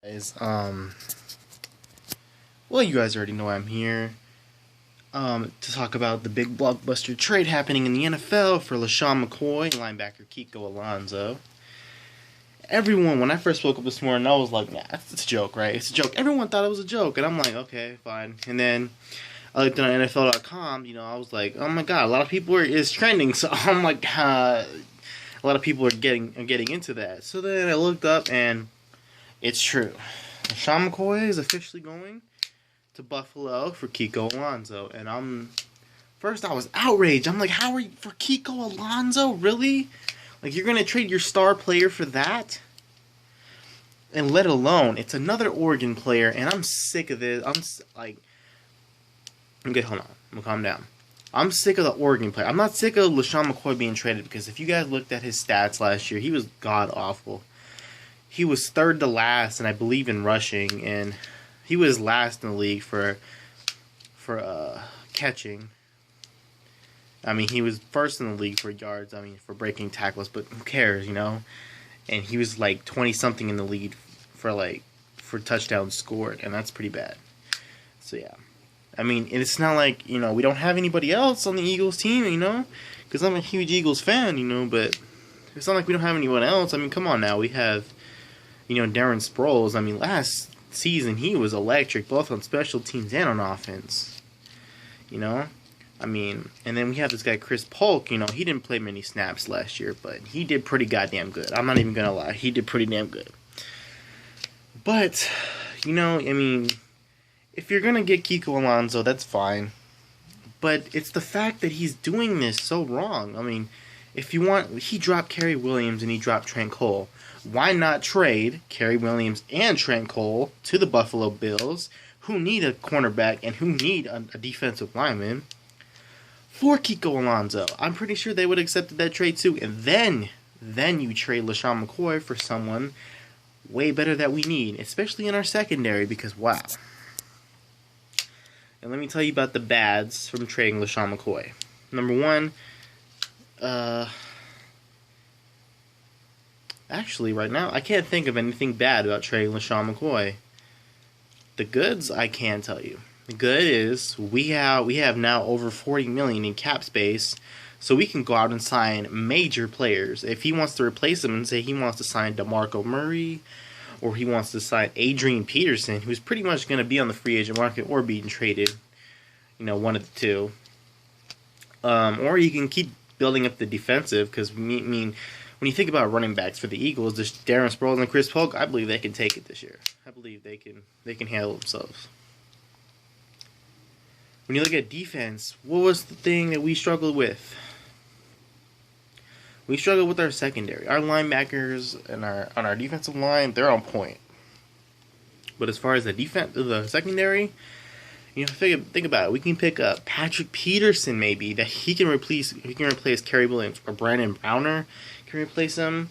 Guys, well, you guys already know I'm here to talk about the big blockbuster trade happening in the NFL for LaShawn McCoy and linebacker Kiko Alonso. Everyone, when I first woke up this morning, I was like, nah, it's a joke, right? It's a joke. Everyone thought it was a joke, and I'm like, okay, fine. And then I looked on NFL.com, I was like, oh my god, a lot of people is trending, so I'm like, a lot of people are getting into that. So then I looked up, and it's true. Sean McCoy is officially going to Buffalo for Kiko Alonso, and first I was outraged. I'm like, how are you for Kiko Alonso? Really? Like, you're gonna trade your star player for that? And let alone it's another Oregon player, and I'm sick of this. Okay, hold on. I'm gonna calm down. I'm sick of the Oregon player. I'm not sick of LaShawn McCoy being traded because if you guys looked at his stats last year, he was god awful. He was third to last, and I believe in rushing, and he was last in the league for catching. I mean, he was first in the league for yards. I mean, for breaking tackles, but who cares, And he was like 20 something in the lead for touchdowns scored, and that's pretty bad. So yeah, I mean, it's not like we don't have anybody else on the Eagles team, because I'm a huge Eagles fan, but it's not like we don't have anyone else. I mean, come on now, we have. Darren Sproles, I mean, last season he was electric, both on special teams and on offense. I mean, and then we have this guy, Chris Polk, he didn't play many snaps last year, but he did pretty goddamn good. I'm not even going to lie. He did pretty damn good. But, I mean, if you're going to get Kiko Alonso, that's fine. But it's the fact that he's doing this so wrong. I mean, if you want, he dropped Kerry Williams and he dropped Trent Cole. Why not trade Kerry Williams and Trent Cole to the Buffalo Bills, who need a cornerback and who need a defensive lineman, for Kiko Alonso? I'm pretty sure they would have accepted that trade too. And then you trade LaShawn McCoy for someone way better that we need, especially in our secondary, because wow. And let me tell you about the bads from trading LaShawn McCoy. Number one, actually, right now, I can't think of anything bad about trading LaShawn McCoy. The goods, I can tell you. The good is we have now over $40 million in cap space, so we can go out and sign major players. If he wants to replace them and say he wants to sign DeMarco Murray, or he wants to sign Adrian Peterson, who's pretty much going to be on the free agent market or being traded, one of the two. Or you can keep building up the defensive, because, I mean, when you think about running backs for the Eagles, just Darren Sproles and Chris Polk, I believe they can take it this year. I believe they can handle themselves. When you look at defense, what was the thing that we struggled with? We struggled with our secondary. Our linebackers and on our defensive line, they're on point. But as far as the secondary, think about it. We can pick up Patrick Peterson, maybe, that he can replace Kerry Williams, or Brandon Browner can replace him.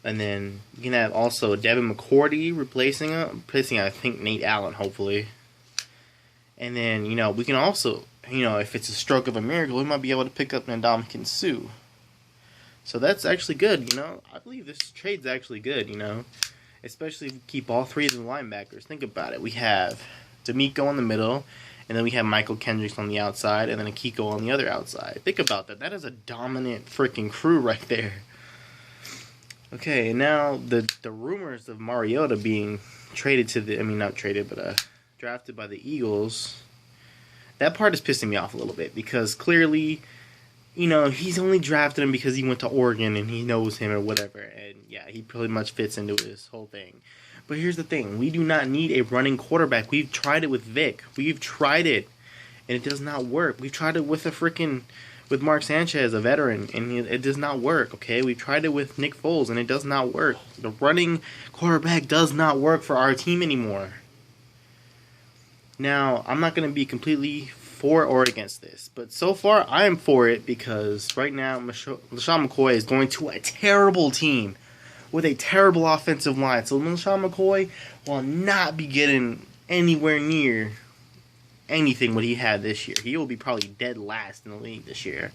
And then you can have also Devin McCourty replacing I think Nate Allen, hopefully. And then, we can also, if it's a stroke of a miracle, we might be able to pick up Ndamukong Suh. So that's actually good, I believe this trade's actually good, especially if we keep all three of the linebackers. Think about it. We have D'Amico in the middle, and then we have Michael Kendricks on the outside, and then a Kiko on the other outside. Think about that. That is a dominant freaking crew right there. Okay, now the rumors of Mariota being traded to not traded, but drafted by the Eagles, that part is pissing me off a little bit, because clearly, he's only drafted him because he went to Oregon and he knows him or whatever, and yeah, he pretty much fits into this whole thing. But here's the thing, we do not need a running quarterback. We've tried it with Vic. We've tried it, and it does not work. We've tried it with with Mark Sanchez, a veteran, and it does not work, okay? We've tried it with Nick Foles, and it does not work. The running quarterback does not work for our team anymore. Now, I'm not going to be completely for or against this, but so far, I am for it, because right now, LaShawn McCoy is going to a terrible team with a terrible offensive line. So LaShawn McCoy will not be getting anywhere near anything what he had this year. He will be probably dead last in the league this year.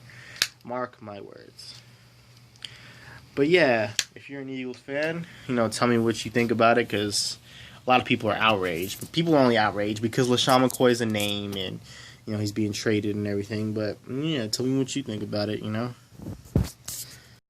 Mark my words. But yeah, if you're an Eagles fan, tell me what you think about it, because a lot of people are outraged. But people are only outraged because LaShawn McCoy is a name and, he's being traded and everything. But, yeah, tell me what you think about it,